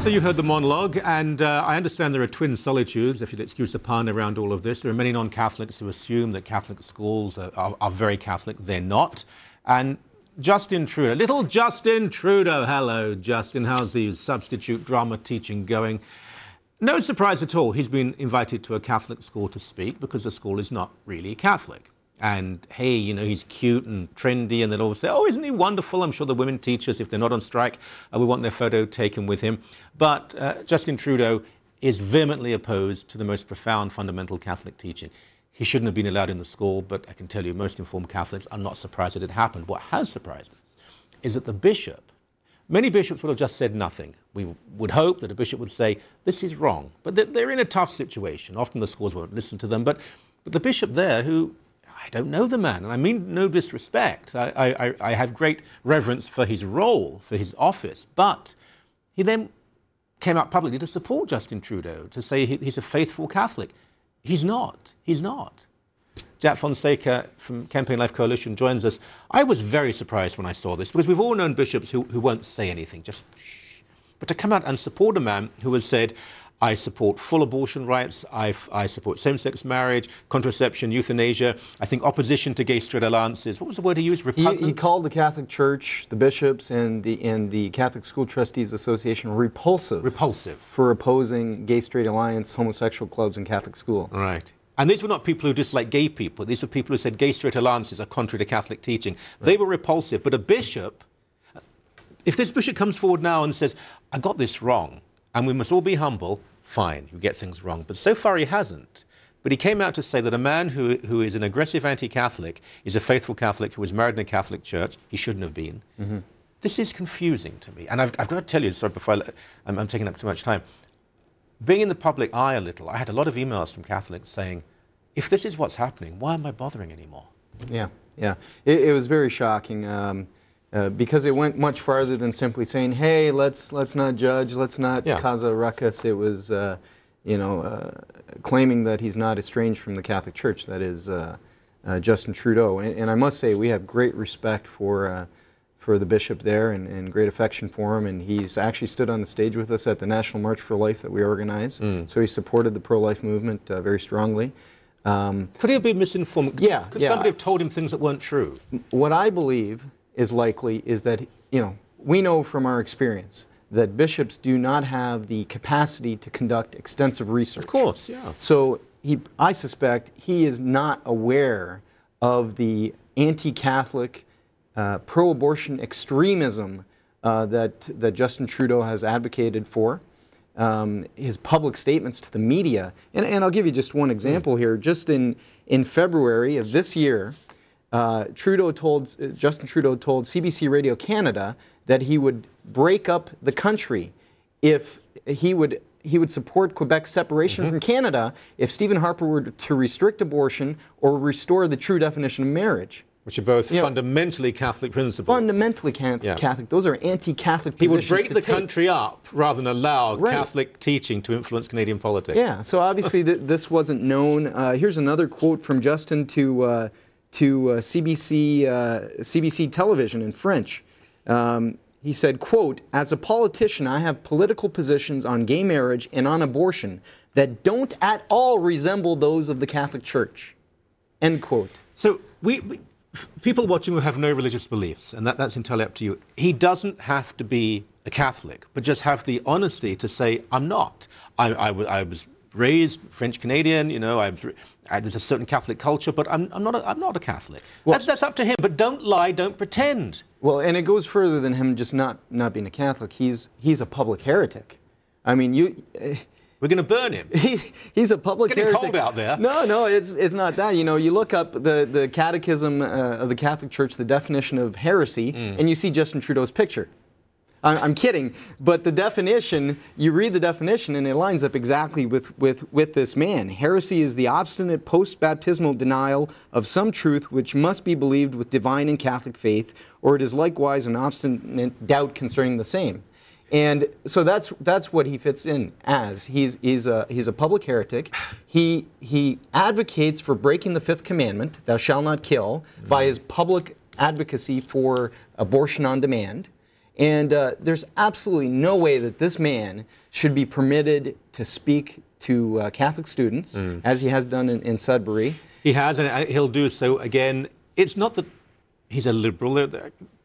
So you heard the monologue, and I understand there are twin solitudes, if you'll excuse the pun, around all of this. There are many non-Catholics who assume that Catholic schools are very Catholic. They're not. And Justin Trudeau, little Justin Trudeau, hello, Justin, how's the substitute drama teaching going? No surprise at all, he's been invited to a Catholic school to speak because the school is not really Catholic. And hey, you know, he's cute and trendy, and they'll always say, oh, isn't he wonderful? I'm sure the women teachers, if they're not on strike, we want their photo taken with him. But Justin Trudeau is vehemently opposed to the most profound fundamental Catholic teaching. He shouldn't have been allowed in the school, but I can tell you most informed Catholics are not surprised that it happened. What has surprised us is that the bishop, many bishops would have just said nothing. We would hope that a bishop would say, this is wrong. But they're in a tough situation. Often the schools won't listen to them. But the bishop there, who, I don't know the man, and I mean no disrespect. I have great reverence for his role, for his office. But he then came out publicly to support Justin Trudeau, to say he's a faithful Catholic. He's not. He's not. Jack Fonseca from Campaign Life Coalition joins us. I was very surprised when I saw this, because we've all known bishops who won't say anything, just shh. But to come out and support a man who has said, I support full abortion rights, I support same-sex marriage, contraception, euthanasia, I think opposition to gay-straight alliances. What was the word he used? Repugnant? He called the Catholic Church, the bishops, and the Catholic School Trustees Association repulsive. Repulsive. For opposing gay-straight alliance, homosexual clubs, and Catholic schools. Right. And these were not people who dislike gay people. These were people who said gay-straight alliances are contrary to Catholic teaching. Right. They were repulsive. But a bishop, if this bishop comes forward now and says, I got this wrong, and we must all be humble, fine, you get things wrong. But so far he hasn't. But he came out to say that a man who is an aggressive anti-Catholic is a faithful Catholic who was married in a Catholic church. He shouldn't have been. Mm-hmm. This is confusing to me. And I've got to tell you, sorry, before I'm taking up too much time, being in the public eye a little, I had a lot of emails from Catholics saying, if this is what's happening, why am I bothering anymore? Yeah, yeah. It was very shocking. Because it went much farther than simply saying, hey, let's not judge, let's not cause a ruckus. It was, claiming that he's not estranged from the Catholic Church, that is Justin Trudeau. And I must say, we have great respect for the bishop there and great affection for him. And he's actually stood on the stage with us at the National March for Life that we organize. So he supported the pro-life movement very strongly. Could he have been misinformed? Yeah. Could somebody have told him things that weren't true? What I believe is likely is that, we know from our experience that bishops do not have the capacity to conduct extensive research. Of course, yeah. So I suspect he is not aware of the anti-Catholic, pro-abortion extremism that Justin Trudeau has advocated for. His public statements to the media, and I'll give you just one example here. Just in February of this year, Justin Trudeau told CBC Radio Canada that he would break up the country if he would support Quebec's separation from Canada if Stephen Harper were to restrict abortion or restore the true definition of marriage. Which are both fundamentally Catholic principles. Fundamentally Catholic. Those are anti-Catholic positions. He would break the country up rather than allow Catholic teaching to influence Canadian politics. Yeah, so obviously this wasn't known. Here's another quote from Justin to CBC television in French. He said, quote, as a politician, I have political positions on gay marriage and on abortion that don't at all resemble those of the Catholic Church, end quote. So people watching who have no religious beliefs, and that's entirely up to you, he doesn't have to be a Catholic, but just have the honesty to say, I'm not. I was raised French-Canadian, there's a certain Catholic culture, but I'm not a Catholic. Well, that's up to him, but don't lie, don't pretend. Well, and it goes further than him just not being a Catholic. He's a public heretic. I mean, we're going to burn him. He's a public heretic. It's getting cold out there. No, it's not that. You look up the Catechism of the Catholic Church, the definition of heresy, and you see Justin Trudeau's picture. I'm kidding, but the definition, you read the definition and it lines up exactly with this man. Heresy is the obstinate post-baptismal denial of some truth which must be believed with divine and Catholic faith, or it is likewise an obstinate doubt concerning the same. And so that's what he fits in as. He's a public heretic. He advocates for breaking the fifth commandment, thou shalt not kill, by his public advocacy for abortion on demand. And there's absolutely no way that this man should be permitted to speak to Catholic students, as he has done in Sudbury. He has, and he'll do so again. It's not that he's a liberal.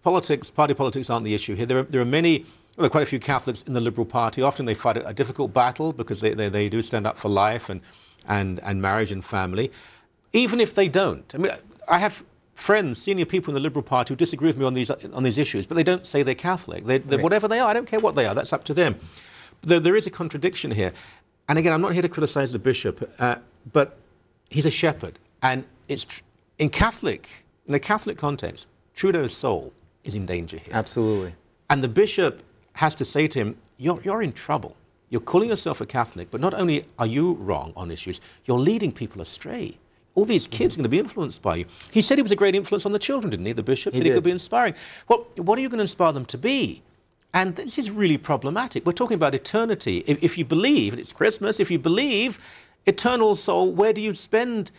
Politics, party politics aren't the issue here. There are many, well, there are quite a few Catholics in the Liberal Party. Often they fight a difficult battle because they do stand up for life and marriage and family. Even if they don't. I mean, I have friends, senior people in the Liberal Party who disagree with me on these issues, but they don't say they're Catholic. They're Right. Whatever they are, I don't care what they are, that's up to them. There is a contradiction here. And again, I'm not here to criticize the bishop, but he's a shepherd. And in the Catholic context, Trudeau's soul is in danger here. Absolutely. And the bishop has to say to him, you're in trouble. You're calling yourself a Catholic, but not only are you wrong on issues, you're leading people astray. All these kids are going to be influenced by you. He said he was a great influence on the children, didn't he? The bishop said he could be inspiring. Well, what are you going to inspire them to be? And this is really problematic. We're talking about eternity. If you believe, and it's Christmas, if you believe eternal soul, where do you spend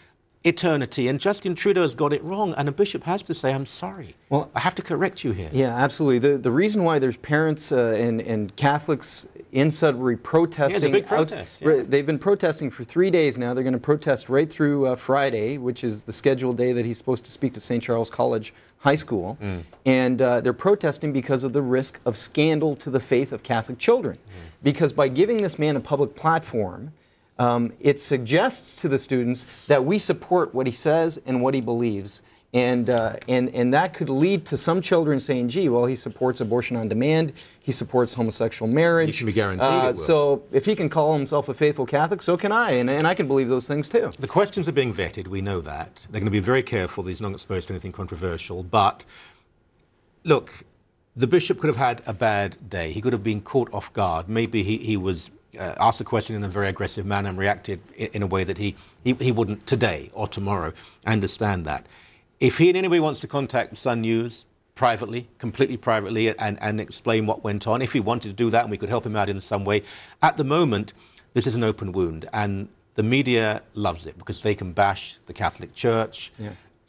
eternity? And Justin Trudeau has got it wrong, and a bishop has to say, I'm sorry. Well, I have to correct you here. Yeah, absolutely. The reason why there's parents and Catholics in Sudbury protesting. Yeah, it's a big protest. Yeah. They've been protesting for 3 days now. They're going to protest right through Friday, which is the scheduled day that he's supposed to speak to St. Charles College High School. And they're protesting because of the risk of scandal to the faith of Catholic children. Because by giving this man a public platform, it suggests to the students that we support what he says and what he believes. And that could lead to some children saying, gee, well, he supports abortion on demand, he supports homosexual marriage. You should be guaranteed it will. So if he can call himself a faithful Catholic, so can I, and I can believe those things too. The questions are being vetted, we know that. They're going to be very careful, he's not exposed to anything controversial, but look, the bishop could have had a bad day. He could have been caught off guard. Maybe he was asked a question in a very aggressive manner and reacted in a way that he wouldn't today or tomorrow. I understand that. If he in any way wants to contact Sun News privately, completely privately, and explain what went on, if he wanted to do that and we could help him out in some way, at the moment, this is an open wound. And the media loves it because they can bash the Catholic Church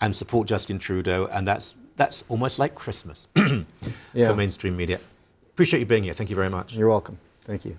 and support Justin Trudeau, and that's almost like Christmas for mainstream media. Appreciate you being here. Thank you very much. You're welcome. Thank you.